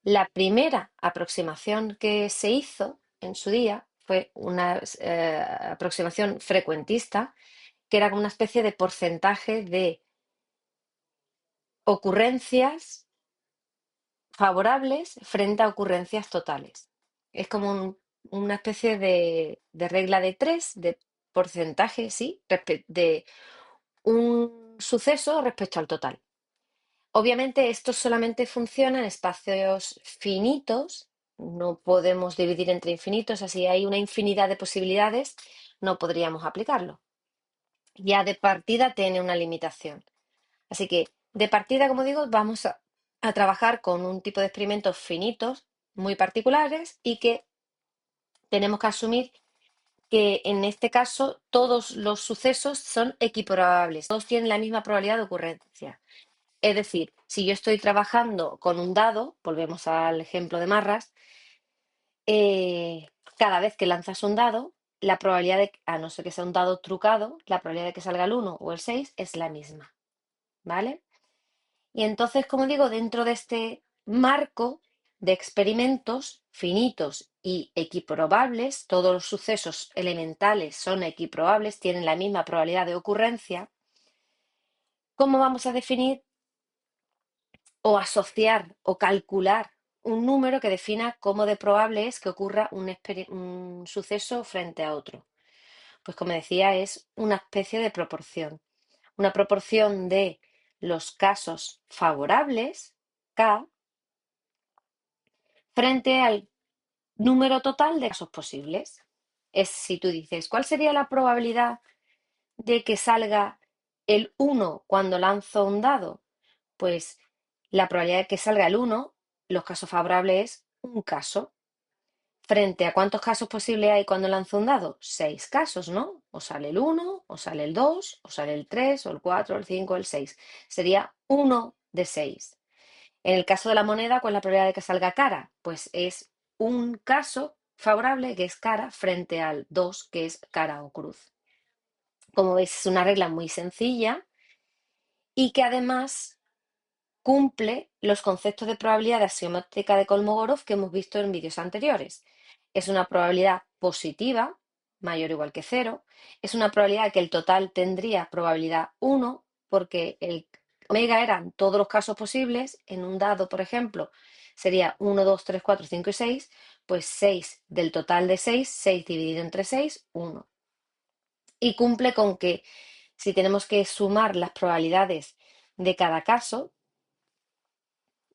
La primera aproximación que se hizo en su día fue una aproximación frecuentista, que era como una especie de porcentaje de ocurrencias favorables frente a ocurrencias totales. Es como una especie de regla de tres, de porcentaje, sí, de un suceso respecto al total. Obviamente esto solamente funciona en espacios finitos, no podemos dividir entre infinitos, así hay una infinidad de posibilidades, no podríamos aplicarlo. Ya de partida tiene una limitación. Así que de partida, como digo, vamos a trabajar con un tipo de experimentos finitos muy particulares y que tenemos que asumir que en este caso todos los sucesos son equiparables, todos tienen la misma probabilidad de ocurrencia. Es decir, si yo estoy trabajando con un dado, volvemos al ejemplo de Marras, cada vez que lanzas un dado, la probabilidad de, a no ser que sea un dado trucado, la probabilidad de que salga el 1 o el 6 es la misma, ¿vale? Y entonces, como digo, dentro de este marco de experimentos finitos y equiprobables, todos los sucesos elementales son equiprobables, tienen la misma probabilidad de ocurrencia, ¿cómo vamos a definir o asociar o calcular un número que defina cómo de probable es que ocurra un suceso frente a otro? Pues como decía, es una especie de proporción. Una proporción de los casos favorables, K, frente al número total de casos posibles. Es si tú dices, ¿cuál sería la probabilidad de que salga el 1 cuando lanzo un dado? Pues la probabilidad de que salga el 1, los casos favorables es un caso. ¿Frente a cuántos casos posibles hay cuando lanzo un dado? 6 casos, ¿no? O sale el 1, o sale el 2, o sale el 3, o el 4, el 5, el 6. Sería uno de 6. En el caso de la moneda, ¿cuál es la probabilidad de que salga cara? Pues es un caso favorable que es cara frente al 2 que es cara o cruz. Como veis, es una regla muy sencilla y que además cumple los conceptos de probabilidad axiomática de Kolmogorov que hemos visto en vídeos anteriores. Es una probabilidad positiva, mayor o igual que cero. Es una probabilidad que el total tendría probabilidad 1, porque el omega eran todos los casos posibles. En un dado, por ejemplo, sería 1, 2, 3, 4, 5 y 6. Pues 6 del total de 6, 6 dividido entre 6, 1. Y cumple con que si tenemos que sumar las probabilidades de cada caso,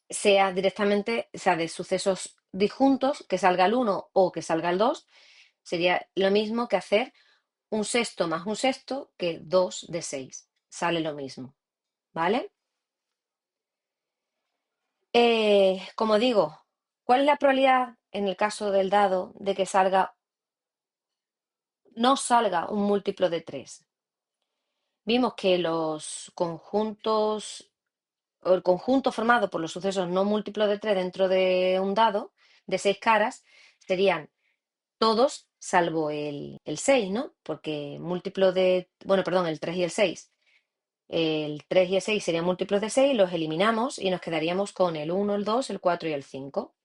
sea directamente, sea de sucesos disjuntos, que salga el 1 o que salga el 2, sería lo mismo que hacer un sexto más un sexto, que 2 de 6. Sale lo mismo, ¿vale? Como digo, ¿cuál es la probabilidad en el caso del dado de que no salga un múltiplo de 3? Vimos que los conjuntos, o el conjunto formado por los sucesos no múltiplos de 3 dentro de un dado de 6 caras serían todos salvo el 6, ¿no? Porque múltiplo de, bueno, perdón, el 3 y el 6. El 3 y el 6 serían múltiplos de 6, los eliminamos y nos quedaríamos con el 1, el 2, el 4 y el 5.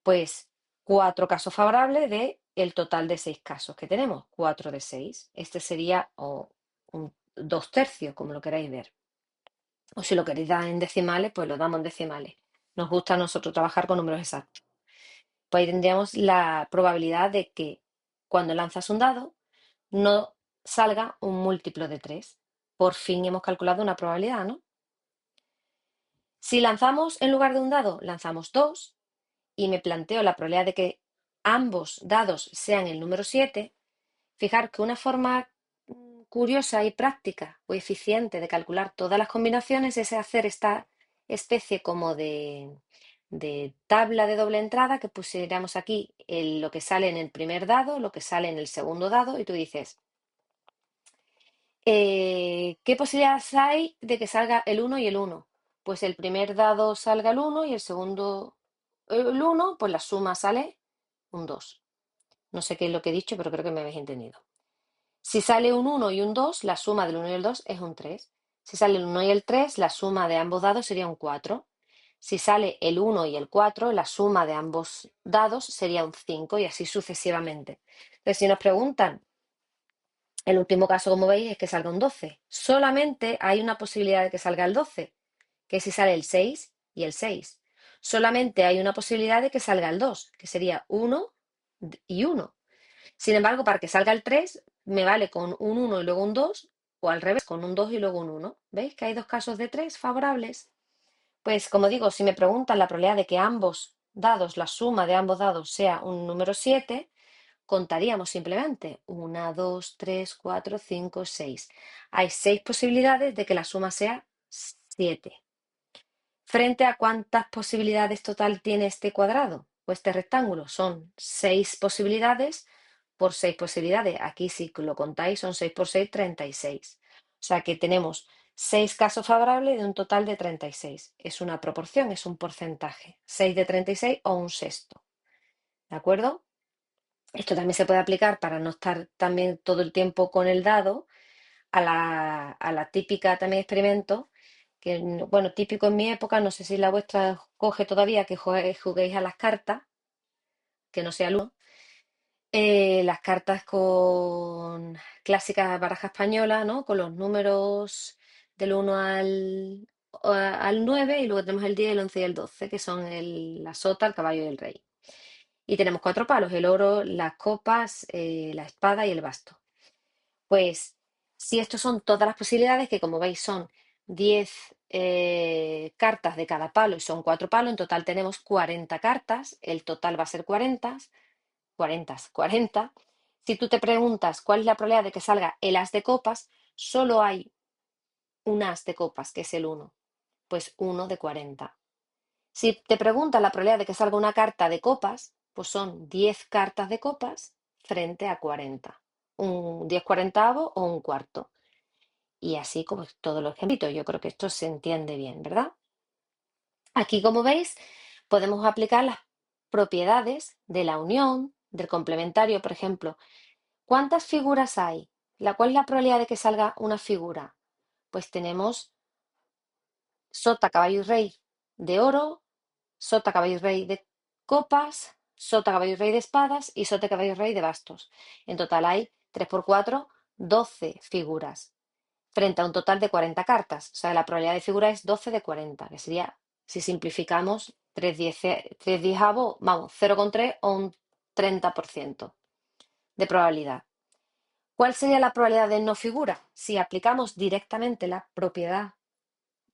Pues 4 casos favorables de el total de 6 casos que tenemos, 4 de 6. Este sería un 2 tercios, como lo queráis ver. O si lo queréis dar en decimales, pues lo damos en decimales. Nos gusta a nosotros trabajar con números exactos. Pues ahí tendríamos la probabilidad de que cuando lanzas un dado no salga un múltiplo de 3. Por fin hemos calculado una probabilidad, ¿no? Si lanzamos en lugar de un dado, lanzamos dos y me planteo la probabilidad de que ambos dados sean el número 7, fijar que una forma curiosa y práctica o eficiente de calcular todas las combinaciones es hacer esta especie como de tabla de doble entrada que pusiéramos aquí lo que sale en el primer dado, lo que sale en el segundo dado y tú dices, ¿qué posibilidades hay de que salga el uno y el uno? Pues el primer dado salga el uno y el segundo el uno, pues la suma sale un 2. No sé qué es lo que he dicho, pero creo que me habéis entendido. Si sale un uno y un 2, la suma del uno y el 2 es un 3. Si sale el uno y el 3, la suma de ambos dados sería un 4. Si sale el 1 y el 4, la suma de ambos dados sería un 5 y así sucesivamente. Entonces, si nos preguntan, el último caso, como veis, es que salga un 12. Solamente hay una posibilidad de que salga el 12, que es si sale el 6 y el 6. Solamente hay una posibilidad de que salga el 2, que sería 1 y 1. Sin embargo, para que salga el 3, me vale con un 1 y luego un 2, o al revés, con un 2 y luego un 1. ¿Veis que hay dos casos de 3 favorables? Pues como digo, si me preguntan la probabilidad de que ambos dados, la suma de ambos dados sea un número 7, contaríamos simplemente 1, 2, 3, 4, 5, 6. Hay 6 posibilidades de que la suma sea 7. ¿Frente a cuántas posibilidades total tiene este cuadrado o este rectángulo? Son 6 posibilidades por 6 posibilidades. Aquí si lo contáis son 6 por 6, 36. O sea que tenemos 6 casos favorables de un total de 36. Es una proporción, es un porcentaje. 6 de 36 o un sexto. ¿De acuerdo? Esto también se puede aplicar para no estar también todo el tiempo con el dado a la típica también experimento, que bueno, típico en mi época, no sé si la vuestra coge todavía, que juguéis a las cartas, que no sea el uno, las cartas con clásicas baraja española, ¿no? Con los números del 1 al 9 y luego tenemos el 10, el 11 y el 12, que son la sota, el caballo y el rey. Y tenemos cuatro palos, el oro, las copas, la espada y el basto. Pues si estos son todas las posibilidades, que como veis son 10 cartas de cada palo y son cuatro palos, en total tenemos 40 cartas, el total va a ser 40, 40, 40. Si tú te preguntas cuál es la probabilidad de que salga el as de copas, solo hay un as de copas, que es el 1, pues 1 de 40. Si te preguntas la probabilidad de que salga una carta de copas, pues son 10 cartas de copas frente a 40. Un 10 cuarentavo o un cuarto. Y así como todos los ejemplitos. Yo creo que esto se entiende bien, ¿verdad? Aquí, como veis, podemos aplicar las propiedades de la unión, del complementario, por ejemplo. ¿Cuántas figuras hay? ¿Cuál es la probabilidad de que salga una figura? Pues tenemos sota, caballo y rey de oro, sota, caballo y rey de copas, sota, caballo y rey de espadas y sota, caballo y rey de bastos. En total hay 3 por 4, 12 figuras frente a un total de 40 cartas. O sea, la probabilidad de figura es 12 de 40, que sería, si simplificamos, 3 diezavos, vamos, 0,3 o un 30% de probabilidad. ¿Cuál sería la probabilidad de no figura? Si aplicamos directamente la propiedad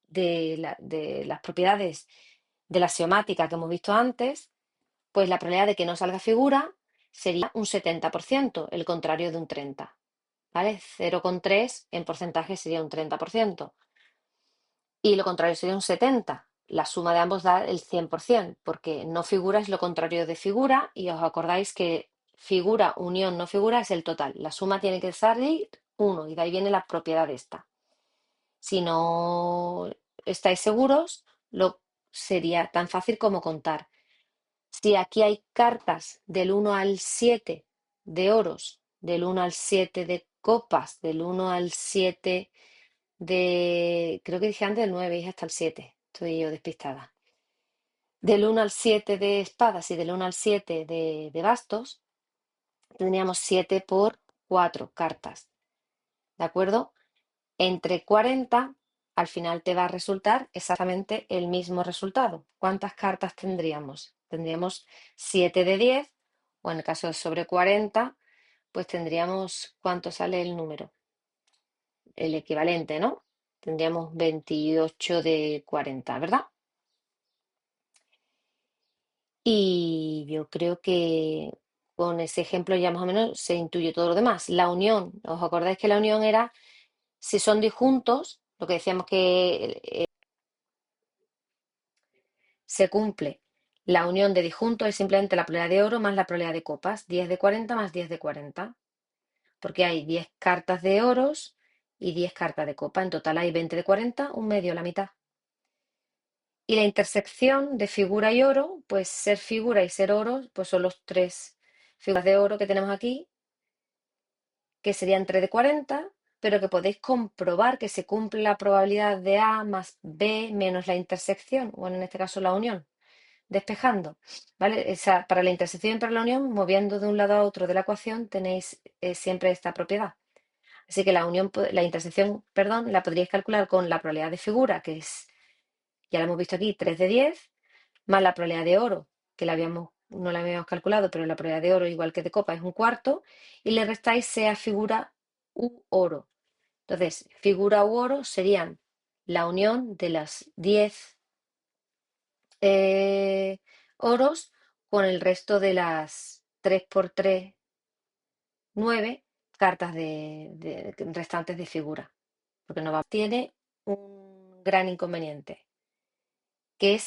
de las propiedades de la axiomática que hemos visto antes, pues la probabilidad de que no salga figura sería un 70%, el contrario de un 30%. ¿Vale? 0,3 en porcentaje sería un 30%. Y lo contrario sería un 70%. La suma de ambos da el 100%, porque no figura es lo contrario de figura, y os acordáis que figura, unión, no figura es el total. La suma tiene que salir 1, y de ahí viene la propiedad esta. Si no estáis seguros, sería tan fácil como contar. Si aquí hay cartas del 1 al 7 de oros, del 1 al 7 de copas, del 1 al 7 creo que dije antes del 9 y hasta el 7, estoy yo despistada. Del 1 al 7 de espadas y del 1 al 7 de bastos, tendríamos 7 por 4 cartas, ¿de acuerdo? Entre 40, al final te va a resultar exactamente el mismo resultado. ¿Cuántas cartas tendríamos? Tendríamos 7 de 10, o en el caso de sobre 40, pues tendríamos, ¿cuánto sale el número? El equivalente, ¿no? Tendríamos 28 de 40, ¿verdad? Y yo creo que con ese ejemplo ya más o menos se intuye todo lo demás. La unión, ¿os acordáis que la unión era si son disjuntos, lo que decíamos que se cumple? La unión de disjuntos es simplemente la probabilidad de oro más la probabilidad de copas, 10 de 40 más 10 de 40, porque hay 10 cartas de oros y 10 cartas de copa. En total hay 20 de 40, un medio, la mitad. Y la intersección de figura y oro, pues ser figura y ser oro, pues son los tres figuras de oro que tenemos aquí, que serían 3 de 40, pero que podéis comprobar que se cumple la probabilidad de A más B menos la intersección, o en este caso la unión, despejando, ¿vale? Para la intersección y para la unión, moviendo de un lado a otro de la ecuación, tenéis siempre esta propiedad. Así que la intersección, perdón, la podríais calcular con la probabilidad de figura, que es, ya la hemos visto aquí, 3 de 10, más la probabilidad de oro, que no la habíamos calculado, pero la probabilidad de oro, igual que de copa, es un cuarto, y le restáis sea figura u oro. Entonces, figura u oro serían la unión de las 10 oros con el resto de las 3 por 3 9 cartas restantes de figura. Porque tiene un gran inconveniente, que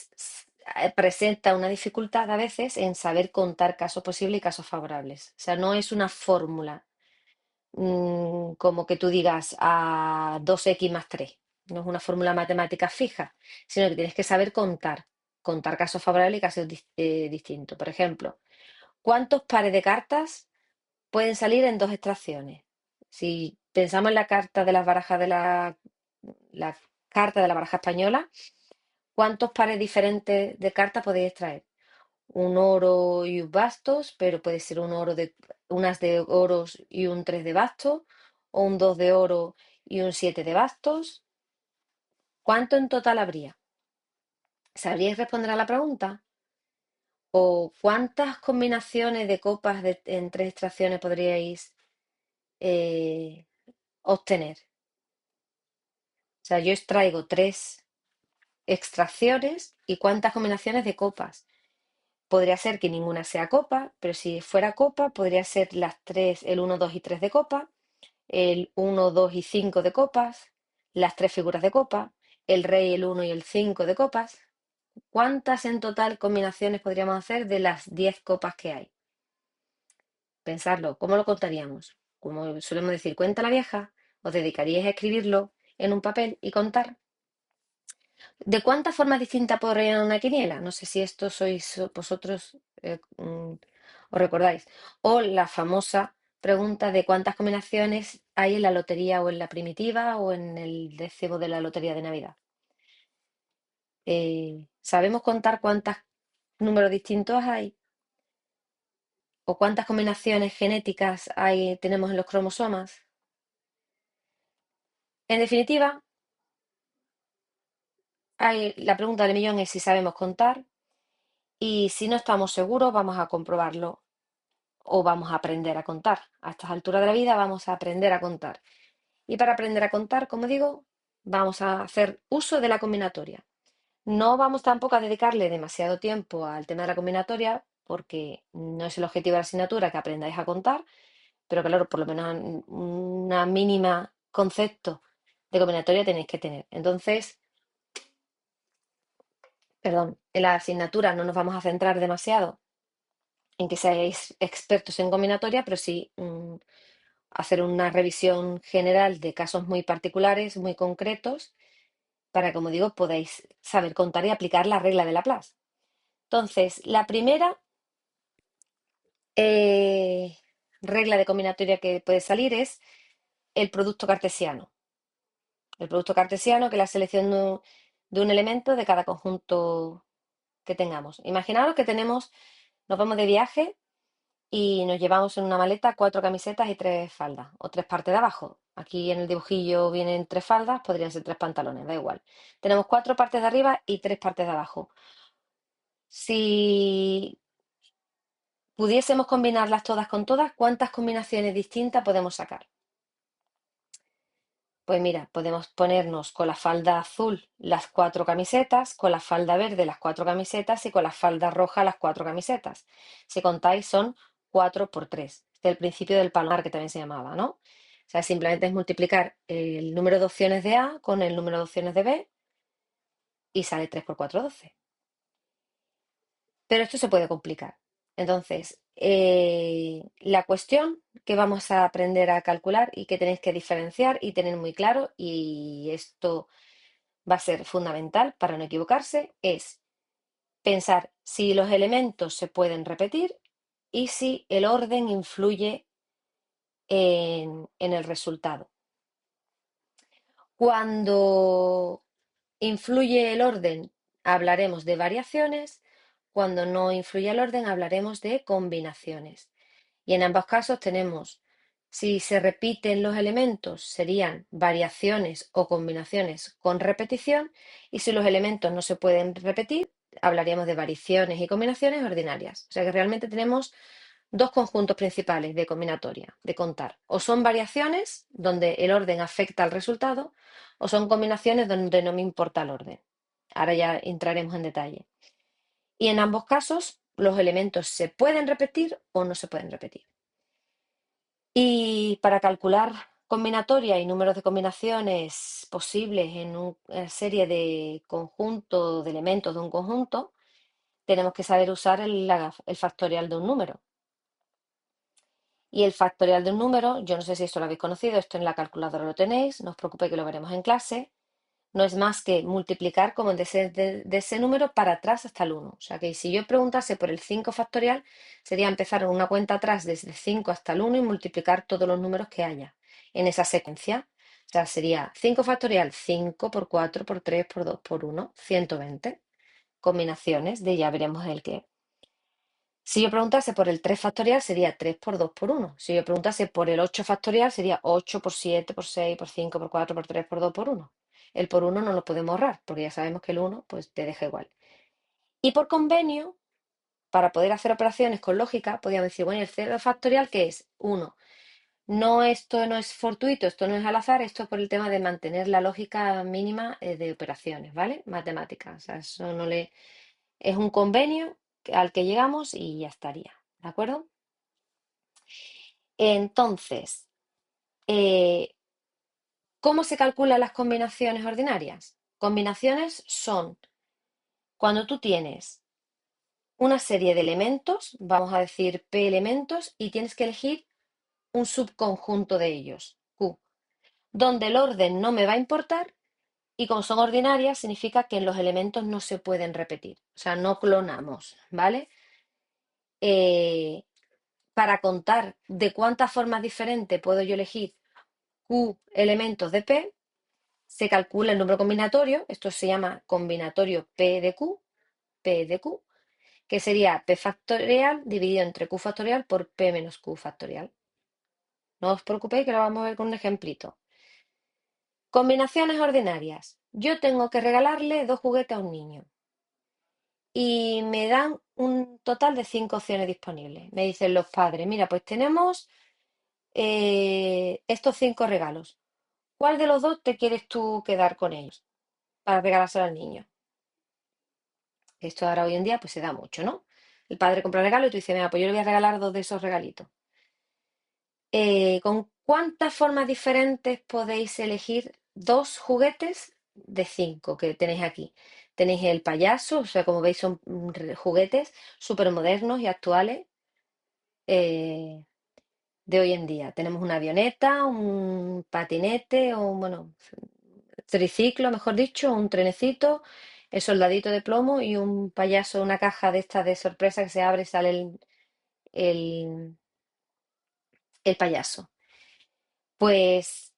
presenta una dificultad a veces en saber contar casos posibles y casos favorables. O sea, no es una fórmula como que tú digas a 2x más 3. No es una fórmula matemática fija, sino que tienes que saber contar casos favorables y casos distintos. Por ejemplo, ¿cuántos pares de cartas pueden salir en dos extracciones? Si pensamos en la carta de las barajas la carta de la baraja española, ¿cuántos pares diferentes de cartas podéis extraer? Un oro y un bastos, pero puede ser unas de oros y un 3 de bastos, o un 2 de oro y un 7 de bastos. ¿Cuánto en total habría? ¿Sabríais responder a la pregunta? ¿O cuántas combinaciones de copas en tres extracciones podríais eh, obtener? O sea, yo extraigo tres extracciones y cuántas combinaciones de copas. Podría ser que ninguna sea copa, pero si fuera copa, podría ser las tres, el uno, 2 y 3 de copa, el uno, 2 y 5 de copas, las tres figuras de copa, el rey, el uno y el 5 de copas. ¿Cuántas en total combinaciones podríamos hacer de las 10 copas que hay? Pensarlo, ¿cómo lo contaríamos? Como solemos decir, cuenta la vieja, os dedicaríais a escribirlo en un papel y contar. ¿De cuántas formas distintas puedo rellenar una quiniela? No sé si esto sois vosotros, os recordáis. O la famosa pregunta de cuántas combinaciones hay en la lotería o en la primitiva o en el décimo de la lotería de Navidad. ¿Sabemos contar cuántos números distintos hay? ¿O cuántas combinaciones genéticas tenemos en los cromosomas? En definitiva, la pregunta del millón es si sabemos contar y si no estamos seguros, vamos a comprobarlo o vamos a aprender a contar. A estas alturas de la vida vamos a aprender a contar. Y para aprender a contar, como digo, vamos a hacer uso de la combinatoria. No vamos tampoco a dedicarle demasiado tiempo al tema de la combinatoria porque no es el objetivo de la asignatura que aprendáis a contar, pero claro, por lo menos una mínima concepto de combinatoria tenéis que tener. Entonces, perdón, en la asignatura no nos vamos a centrar demasiado en que seáis expertos en combinatoria, pero sí hacer una revisión general de casos muy particulares, muy concretos, para, como digo, podáis saber contar y aplicar la regla de Laplace. Entonces, la primera regla de combinatoria que puede salir es el producto cartesiano. El producto cartesiano, que es la selección de un elemento de cada conjunto que tengamos. Imaginaos que nos vamos de viaje y nos llevamos en una maleta 4 camisetas y 3 faldas, o 3 partes de abajo. Aquí en el dibujillo vienen 3 faldas, podrían ser 3 pantalones, da igual. Tenemos 4 partes de arriba y 3 partes de abajo. Si pudiésemos combinarlas todas con todas, ¿cuántas combinaciones distintas podemos sacar? Pues mira, podemos ponernos con la falda azul las 4 camisetas, con la falda verde las 4 camisetas y con la falda roja las 4 camisetas. Si contáis son 4 por 3. Este es el principio del palomar que también se llamaba, ¿no? O sea, simplemente es multiplicar el número de opciones de A con el número de opciones de B y sale 3 por 4, 12. Pero esto se puede complicar. Entonces, la cuestión que vamos a aprender a calcular y que tenéis que diferenciar y tener muy claro, y esto va a ser fundamental para no equivocarse, es pensar si los elementos se pueden repetir y si el orden influye en el resultado. Cuando influye el orden, hablaremos de variaciones. Cuando no influye el orden, hablaremos de combinaciones. Y en ambos casos tenemos, si se repiten los elementos, serían variaciones o combinaciones con repetición. Y si los elementos no se pueden repetir, hablaríamos de variaciones y combinaciones ordinarias. O sea que realmente tenemos dos conjuntos principales de combinatoria, de contar. O son variaciones donde el orden afecta al resultado, o son combinaciones donde no me importa el orden. Ahora ya entraremos en detalle. Y en ambos casos, los elementos se pueden repetir o no se pueden repetir. Y para calcular combinatoria y números de combinaciones posibles en una serie de conjuntos de elementos de un conjunto, tenemos que saber usar el factorial de un número. Y el factorial de un número, yo no sé si esto lo habéis conocido, esto en la calculadora lo tenéis, no os preocupéis que lo veremos en clase, no es más que multiplicar como de ese número para atrás hasta el 1. O sea que si yo preguntase por el 5 factorial, sería empezar una cuenta atrás desde 5 hasta el 1 y multiplicar todos los números que haya en esa secuencia. O sea, sería 5 factorial, 5 por 4 por 3 por 2 por 1, 120. Combinaciones de ya veremos el qué. Si yo preguntase por el 3 factorial, sería 3 por 2 por 1. Si yo preguntase por el 8 factorial, sería 8 por 7 por 6 por 5 por 4 por 3 por 2 por 1. El por 1 no lo podemos ahorrar, porque ya sabemos que el 1 pues te deja igual. Y por convenio, para poder hacer operaciones con lógica, podríamos decir, bueno, ¿y el 0 factorial qué es? 1. No, esto no es fortuito, esto no es al azar, esto es por el tema de mantener la lógica mínima de operaciones, ¿vale? Matemáticas. O sea, eso no le... Es un convenio al que llegamos y ya estaría, ¿de acuerdo? Entonces, eh, ¿cómo se calculan las combinaciones ordinarias? Combinaciones son cuando tú tienes una serie de elementos, vamos a decir P elementos, y tienes que elegir un subconjunto de ellos, Q, donde el orden no me va a importar y como son ordinarias significa que los elementos no se pueden repetir, o sea, no clonamos, ¿vale? Eh, para contar de cuántas formas diferentes puedo yo elegir Q elementos de P, se calcula el número combinatorio, esto se llama combinatorio P de Q, que sería P factorial dividido entre Q factorial por P menos Q factorial. No os preocupéis que lo vamos a ver con un ejemplito. Combinaciones ordinarias. Yo tengo que regalarle 2 juguetes a un niño y me dan un total de 5 opciones disponibles. Me dicen los padres, mira, pues tenemos estos 5 regalos. ¿Cuál de los dos te quieres tú quedar con ellos para regalárselo al niño? Esto ahora hoy en día pues se da mucho, ¿no? El padre compra regalo y tú dices, mira, pues yo le voy a regalar 2 de esos regalitos. ¿Con cuántas formas diferentes podéis elegir 2 juguetes de 5 que tenéis aquí? Tenéis el payaso, o sea, como veis son juguetes súper modernos y actuales eh, de hoy en día. Tenemos una avioneta, un patinete, o bueno, triciclo, mejor dicho, un trenecito, el soldadito de plomo y un payaso, una caja de estas de sorpresa que se abre y sale el, el payaso. Pues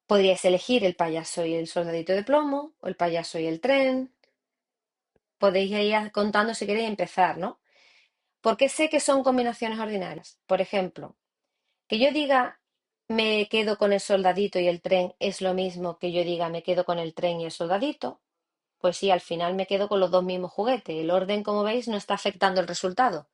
podríais elegir el payaso y el soldadito de plomo, o el payaso y el tren. Podéis ir contando si queréis empezar, ¿no? Porque sé que son combinaciones ordinarias. Por ejemplo, que yo diga me quedo con el soldadito y el tren es lo mismo que yo diga me quedo con el tren y el soldadito. Pues sí, al final me quedo con los dos mismos juguetes. El orden, como veis, no está afectando el resultado.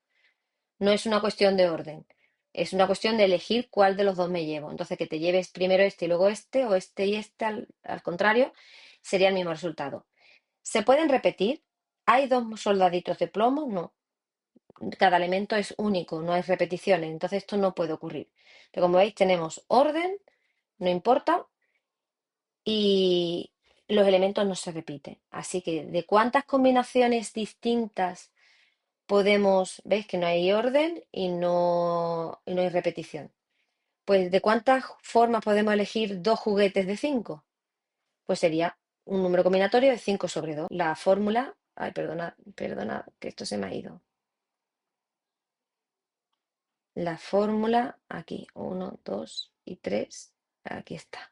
No es una cuestión de orden. Es una cuestión de elegir cuál de los dos me llevo. Entonces, que te lleves primero este y luego este, o este y este, al contrario, sería el mismo resultado. ¿Se pueden repetir? ¿Hay 2 soldaditos de plomo? No. Cada elemento es único, no hay repeticiones. Entonces, esto no puede ocurrir. Pero como veis, tenemos orden, no importa, y los elementos no se repiten. Así que, ¿de cuántas combinaciones distintas podemos? ¿Veis que no hay orden y no hay repetición? Pues, ¿de cuántas formas podemos elegir 2 juguetes de 5? Pues sería un número combinatorio de 5 sobre 2. La fórmula, ay, perdona, que esto se me ha ido. La fórmula, aquí, 1, 2 y 3, aquí está.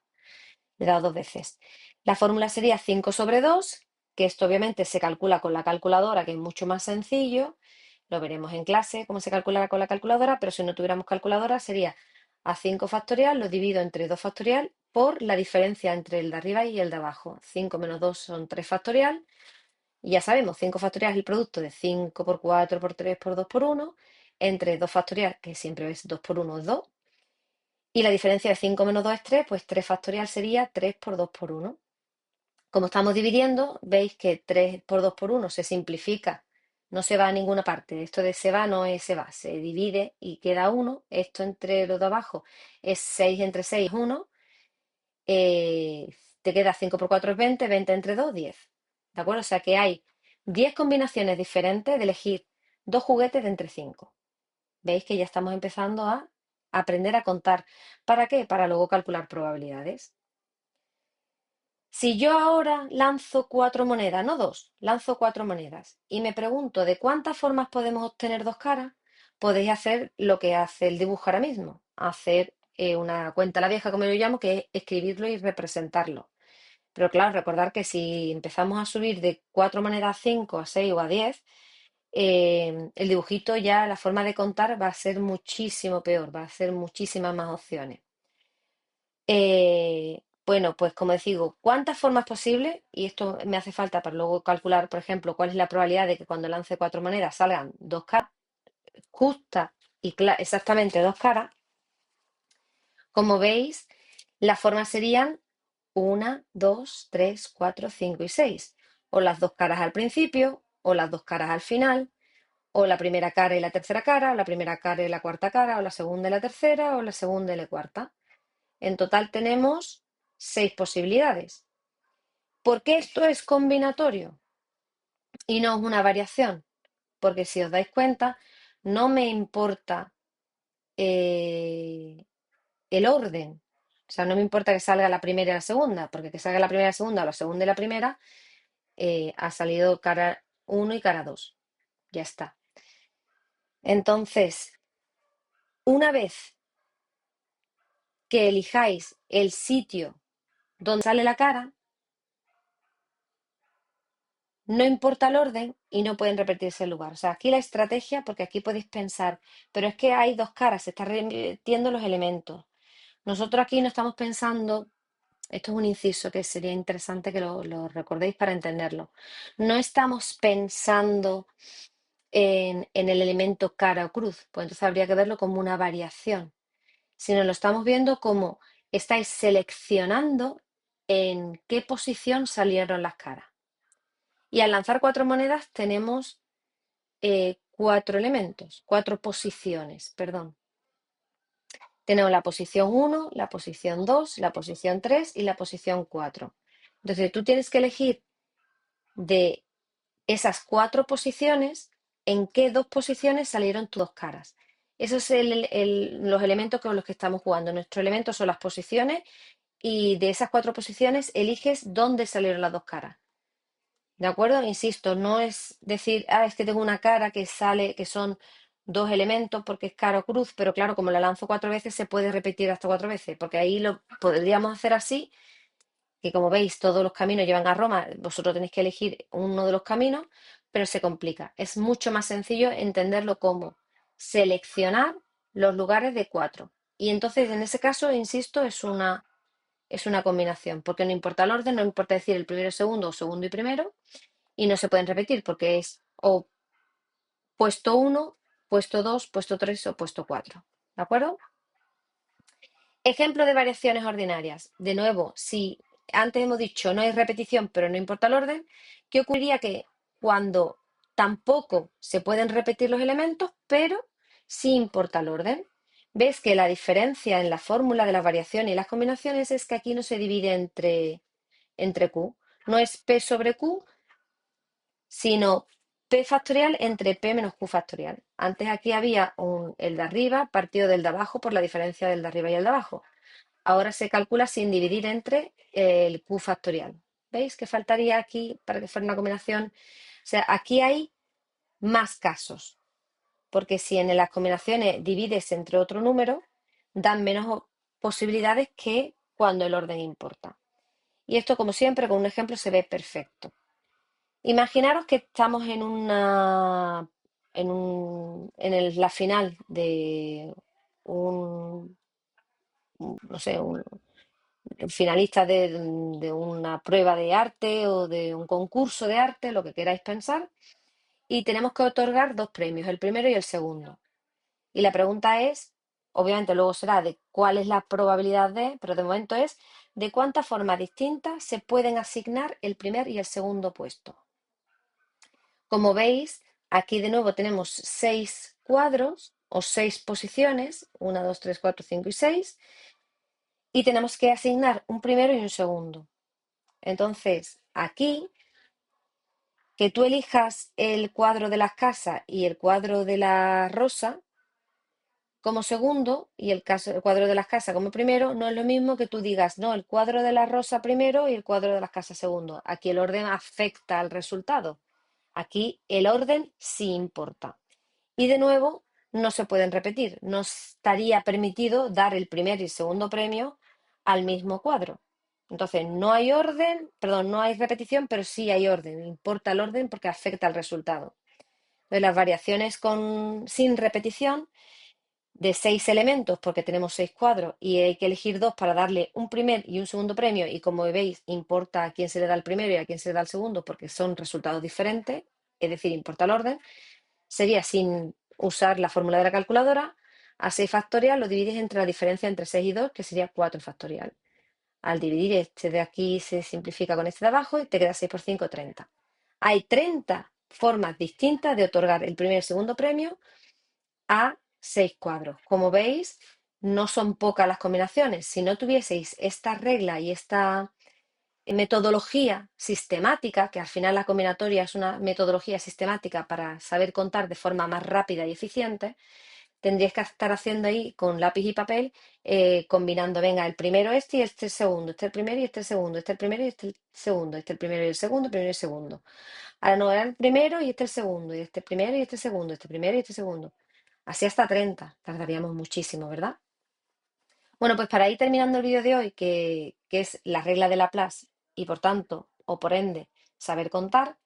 Le he dado 2 veces. La fórmula sería 5 sobre 2, que esto obviamente se calcula con la calculadora, que es mucho más sencillo. Lo veremos en clase cómo se calcula con la calculadora, pero si no tuviéramos calculadora sería a 5 factorial, lo divido entre 2 factorial por la diferencia entre el de arriba y el de abajo. 5 menos 2 son 3 factorial. Y ya sabemos, 5 factorial es el producto de 5 por 4 por 3 por 2 por 1, entre 2 factorial, que siempre es 2 por 1 es 2, y la diferencia de 5 menos 2 es 3, pues 3 factorial sería 3 por 2 por 1. Como estamos dividiendo, veis que 3 por 2 por 1 se simplifica, no se va a ninguna parte. Esto de se va no es se va, se divide y queda 1. Esto entre los de abajo es 6 entre 6, 1. eh, Te queda 5 por 4 es 20, 20 entre 2, 10. ¿De acuerdo? O sea que hay 10 combinaciones diferentes de elegir dos juguetes de entre 5. Veis que ya estamos empezando a aprender a contar. ¿Para qué? Para luego calcular probabilidades. Si yo ahora lanzo 4 monedas, no dos, lanzo 4 monedas y me pregunto de cuántas formas podemos obtener dos caras, podéis hacer lo que hace el dibujo ahora mismo, hacer una cuenta a la vieja, como yo llamo, que es escribirlo y representarlo. Pero claro, recordar que si empezamos a subir de 4 monedas a 5, a 6 o a 10, el dibujito ya, la forma de contar va a ser muchísimo peor, va a ser muchísimas más opciones. Bueno, pues como digo, ¿cuántas formas posibles? Y esto me hace falta para luego calcular, por ejemplo, cuál es la probabilidad de que cuando lance 4 monedas salgan dos caras, justas y exactamente dos caras. Como veis, las formas serían una, 2, 3, 4, 5 y 6. O las dos caras al principio, o las dos caras al final, o la primera cara y la tercera cara, o la primera cara y la cuarta cara, o la segunda y la tercera, o la segunda y la cuarta. En total tenemos 6 posibilidades. ¿Por qué esto es combinatorio y no es una variación? Porque si os dais cuenta, no me importa eh, el orden. O sea, no me importa que salga la primera y la segunda, porque que salga la primera y la segunda o la segunda y la primera, ha salido cara uno y cara 2. Ya está. Entonces, una vez que elijáis el sitio donde sale la cara, no importa el orden y no pueden repetirse el lugar. O sea, aquí la estrategia, porque aquí podéis pensar, pero es que hay dos caras, se están repitiendo los elementos. Nosotros aquí no estamos pensando, esto es un inciso que sería interesante que lo recordéis para entenderlo. No estamos pensando en el elemento cara o cruz, pues entonces habría que verlo como una variación, sino lo estamos viendo como estáis seleccionando en qué posición salieron las caras. Y al lanzar 4 monedas tenemos 4 elementos, 4 posiciones, perdón. Tenemos la posición 1, la posición 2, la posición 3 y la posición 4. Entonces tú tienes que elegir de esas 4 posiciones en qué dos posiciones salieron tus dos caras. Esos son los elementos con los que estamos jugando. Nuestros elementos son las posiciones y de esas 4 posiciones eliges dónde salieron las dos caras. ¿De acuerdo? Insisto, no es decir, es que tengo una cara que sale, que son dos elementos porque es cara o cruz, pero claro, como la lanzo 4 veces, se puede repetir hasta 4 veces, porque ahí lo podríamos hacer así, que como veis, todos los caminos llevan a Roma, vosotros tenéis que elegir uno de los caminos, pero se complica. Es mucho más sencillo entenderlo como seleccionar los lugares de 4. Y entonces, en ese caso, insisto, es una combinación, porque no importa el orden, no importa decir el primero y segundo o segundo y primero, y no se pueden repetir porque es o puesto uno, puesto 2, puesto 3 o puesto 4. ¿De acuerdo? Ejemplo de variaciones ordinarias. De nuevo, si antes hemos dicho no hay repetición, pero no importa el orden, ¿qué ocurriría que cuando tampoco se pueden repetir los elementos, pero sí importa el orden? ¿Ves que la diferencia en la fórmula de las variaciones y las combinaciones es que aquí no se divide entre Q? No es P sobre Q, sino P factorial entre P menos Q factorial. Antes aquí había el de arriba partido del de abajo por la diferencia del de arriba y el de abajo. Ahora se calcula sin dividir entre el Q factorial. ¿Veis que faltaría aquí para que fuera una combinación? O sea, aquí hay más casos, porque si en las combinaciones divides entre otro número, dan menos posibilidades que cuando el orden importa. Y esto, como siempre, con un ejemplo se ve perfecto. Imaginaros que estamos la final de un, no sé, un finalista de una prueba de arte o de un concurso de arte, lo que queráis pensar, y tenemos que otorgar dos premios, el primero y el segundo. Y la pregunta es, obviamente luego será de cuál es la probabilidad de, pero de momento es de cuántas formas distintas se pueden asignar el primer y el segundo puesto. Como veis, aquí de nuevo tenemos 6 cuadros o 6 posiciones, 1, 2, 3, 4, 5 y 6, y tenemos que asignar un primero y un segundo. Entonces, aquí, que tú elijas el cuadro de las casas y el cuadro de la rosa como segundo y el cuadro de las casas como primero, no es lo mismo que tú digas, no, el cuadro de la rosa primero y el cuadro de las casas segundo. Aquí el orden afecta al resultado. Aquí el orden sí importa. Y de nuevo, no se pueden repetir. No estaría permitido dar el primer y el segundo premio al mismo cuadro. Entonces, no hay orden, perdón, no hay repetición, pero sí hay orden. Importa el orden porque afecta al resultado. Entonces, las variaciones sin repetición de 6 elementos, porque tenemos 6 cuadros y hay que elegir dos para darle un primer y un segundo premio, y como veis, importa a quién se le da el primero y a quién se le da el segundo, porque son resultados diferentes, es decir, importa el orden, sería sin usar la fórmula de la calculadora, a 6 factorial lo divides entre la diferencia entre 6 y 2, que sería 4 factorial. Al dividir este de aquí se simplifica con este de abajo y te queda 6 por 5, 30. Hay 30 formas distintas de otorgar el primer y el segundo premio a 6 cuadros. Como veis, no son pocas las combinaciones. Si no tuvieseis esta regla y esta metodología sistemática, que al final la combinatoria es una metodología sistemática para saber contar de forma más rápida y eficiente, tendríais que estar haciendo ahí con lápiz y papel, combinando, venga, el primero este y este el segundo, este el primero y este el segundo, este el primero y este el segundo, este el primero y el segundo, el primero y el segundo. Ahora no, era el primero y este el segundo, y este el primero y este el segundo, este primero y este segundo. Así hasta 30, tardaríamos muchísimo, ¿verdad? Bueno, pues para ir terminando el vídeo de hoy, que es la regla de Laplace y por tanto, o por ende, saber contar,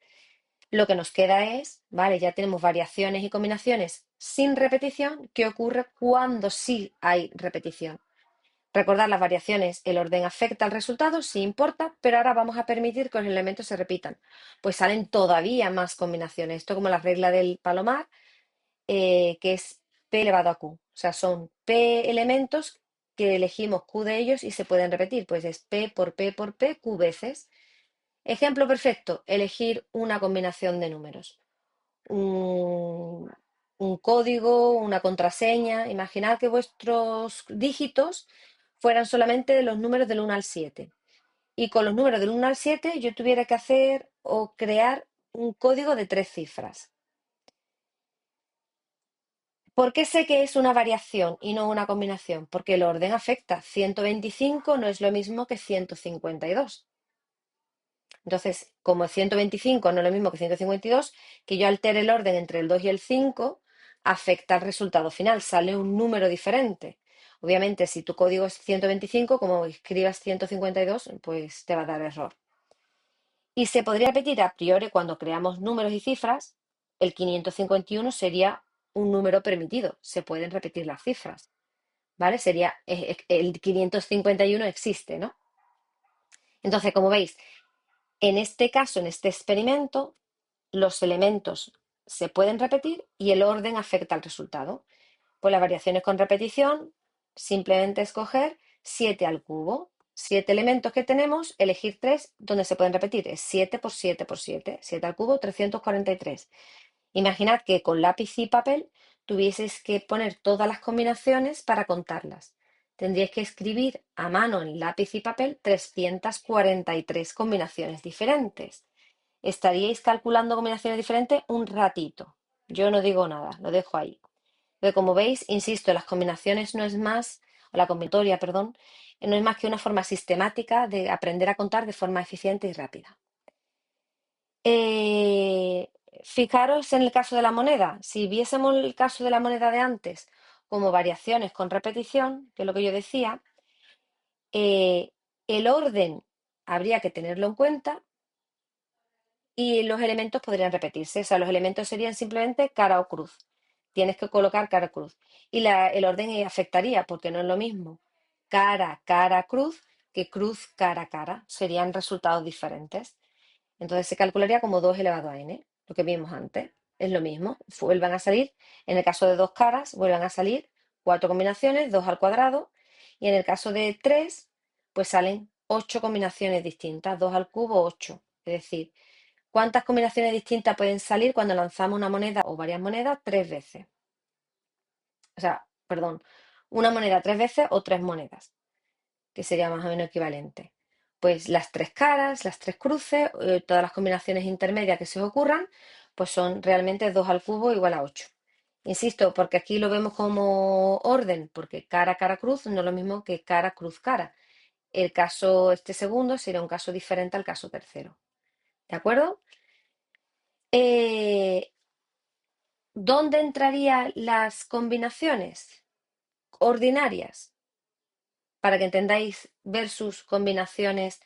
lo que nos queda es, vale, ya tenemos variaciones y combinaciones sin repetición. ¿Qué ocurre cuando sí hay repetición? Recordar las variaciones, el orden afecta al resultado, sí importa, pero ahora vamos a permitir que los elementos se repitan. Pues salen todavía más combinaciones. Esto como la regla del palomar, que es p elevado a q. O sea, son p elementos que elegimos q de ellos y se pueden repetir. Pues es p por p por p, q veces. Ejemplo perfecto, elegir una combinación de números. Un, un código, una contraseña. Imaginad que vuestros dígitos fueran solamente los números del 1 al 7. Y con los números del 1 al 7 yo tuviera que hacer o crear un código de 3 cifras. ¿Por qué sé que es una variación y no una combinación? Porque el orden afecta. 125 no es lo mismo que 152. Entonces, como 125 no es lo mismo que 152, que yo altere el orden entre el 2 y el 5, afecta al resultado final, sale un número diferente. Obviamente, si tu código es 125, como escribas 152, pues te va a dar error. Y se podría repetir a priori cuando creamos números y cifras, el 551 sería un número permitido, se pueden repetir las cifras, ¿vale? Sería, el 551 existe, ¿no? Entonces, como veis, en este caso, en este experimento, los elementos se pueden repetir y el orden afecta al resultado. Pues las variaciones con repetición, simplemente escoger 7 al cubo. 7 elementos que tenemos, elegir 3 donde se pueden repetir. Es 7 por 7 por 7. 7 al cubo, 343. Imaginad que con lápiz y papel tuvieseis que poner todas las combinaciones para contarlas. Tendríais que escribir a mano en lápiz y papel 343 combinaciones diferentes. Estaríais calculando combinaciones diferentes un ratito. Yo no digo nada, lo dejo ahí. Pero como veis, insisto, las combinaciones no es más, o la combinatoria, perdón, no es más que una forma sistemática de aprender a contar de forma eficiente y rápida. Eh, Fijaros en el caso de la moneda. Si viésemos el caso de la moneda de antes como variaciones con repetición, que es lo que yo decía, el orden habría que tenerlo en cuenta y los elementos podrían repetirse. O sea, los elementos serían simplemente cara o cruz. Tienes que colocar cara o cruz. Y el orden afectaría, porque no es lo mismo cara, cara, cruz, que cruz, cara, cara. Serían resultados diferentes. Entonces se calcularía como 2 elevado a n, lo que vimos antes. Es lo mismo. Vuelvan a salir, en el caso de dos caras, vuelvan a salir 4 combinaciones, 2 al cuadrado. Y en el caso de 3, pues salen 8 combinaciones distintas, 2 al cubo, 8. Es decir, ¿cuántas combinaciones distintas pueden salir cuando lanzamos una moneda o varias monedas 3 veces? O sea, perdón, una moneda 3 veces o 3 monedas, que sería más o menos equivalente. Pues las 3 caras, las 3 cruces, todas las combinaciones intermedias que se os ocurran, pues son realmente 2 al cubo igual a 8. Insisto, porque aquí lo vemos como orden, porque cara, cara, cruz no es lo mismo que cara, cruz, cara. El caso, este segundo, sería un caso diferente al caso tercero. ¿De acuerdo? Eh, ¿Dónde entrarían las combinaciones ordinarias? Para que entendáis versus combinaciones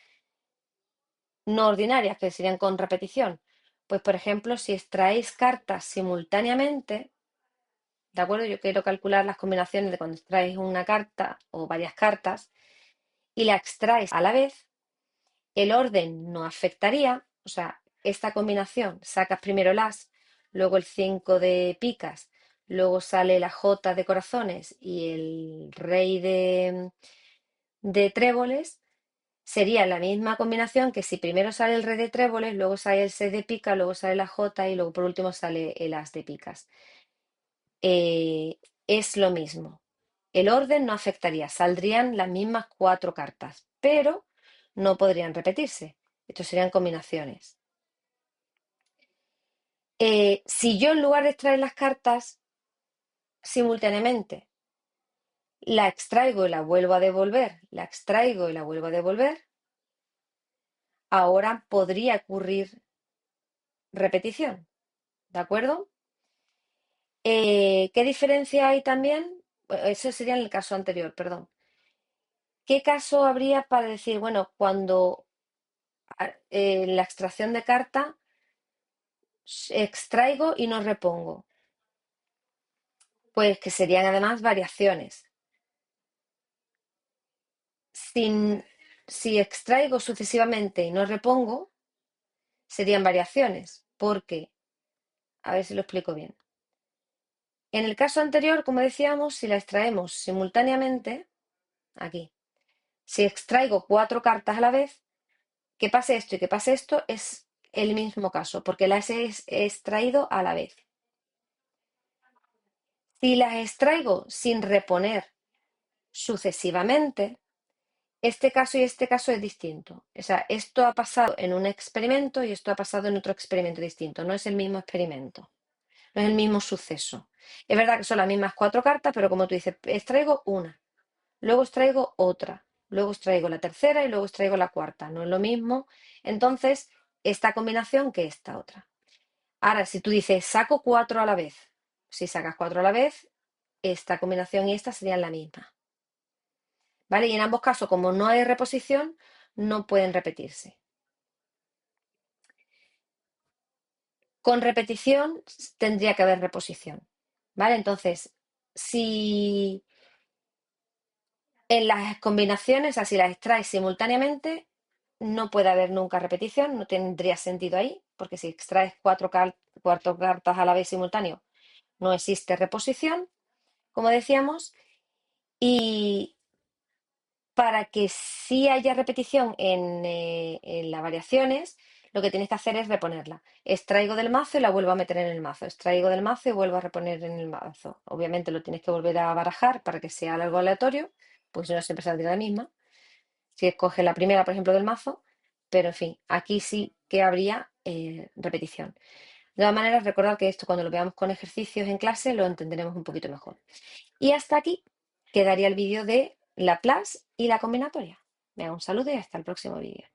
no ordinarias, que serían con repetición. Pues, por ejemplo, si extraéis cartas simultáneamente, ¿de acuerdo? Yo quiero calcular las combinaciones de cuando extraéis una carta o varias cartas y la extraes a la vez, el orden no afectaría, o sea, esta combinación, sacas primero el as, luego el 5 de picas, luego sale la J de corazones y el rey de tréboles, sería la misma combinación que si primero sale el rey de tréboles, luego sale el 6 de pica, luego sale la J y luego por último sale el as de picas. Es lo mismo. El orden no afectaría, saldrían las mismas 4 cartas, pero no podrían repetirse. Estos serían combinaciones. Si yo en lugar de extraer las cartas simultáneamente, la extraigo y la vuelvo a devolver, la extraigo y la vuelvo a devolver, ahora podría ocurrir repetición. ¿De acuerdo? ¿Qué diferencia hay también? Eso sería en el caso anterior, perdón. ¿Qué caso habría para decir, bueno, cuando la extracción de carta extraigo y no repongo? Pues que serían además variaciones. Sin, si extraigo sucesivamente y no repongo, serían variaciones, porque, a ver si lo explico bien. En el caso anterior, como decíamos, si la extraemos simultáneamente, aquí, si extraigo 4 cartas a la vez, que pase esto y que pase esto es el mismo caso, porque las he extraído a la vez. Si las extraigo sin reponer sucesivamente, este caso y este caso es distinto. O sea, esto ha pasado en un experimento y esto ha pasado en otro experimento distinto. No es el mismo experimento, no es el mismo suceso. Es verdad que son las mismas 4 cartas, pero como tú dices, extraigo una, luego extraigo otra, luego extraigo la tercera y luego extraigo la cuarta. No es lo mismo, entonces, esta combinación que esta otra. Ahora, si tú dices saco 4 a la vez, si sacas 4 a la vez, esta combinación y esta serían la misma. ¿Vale? Y en ambos casos, como no hay reposición, no pueden repetirse. Con repetición tendría que haber reposición. ¿Vale? Entonces, si en las combinaciones, así las extraes simultáneamente, no puede haber nunca repetición, no tendría sentido ahí, porque si extraes 4 cartas a la vez simultáneo, no existe reposición, como decíamos, y para que sí haya repetición en las variaciones, lo que tienes que hacer es reponerla. Extraigo del mazo y la vuelvo a meter en el mazo. Extraigo del mazo y vuelvo a reponer en el mazo. Obviamente lo tienes que volver a barajar para que sea algo aleatorio, porque si no siempre saldría la misma. Si escoges la primera, por ejemplo, del mazo, pero en fin, aquí sí que habría repetición. De todas maneras, recordad que esto cuando lo veamos con ejercicios en clase lo entenderemos un poquito mejor. Y hasta aquí quedaría el vídeo de Laplace y la combinatoria. Venga, un saludo y hasta el próximo vídeo.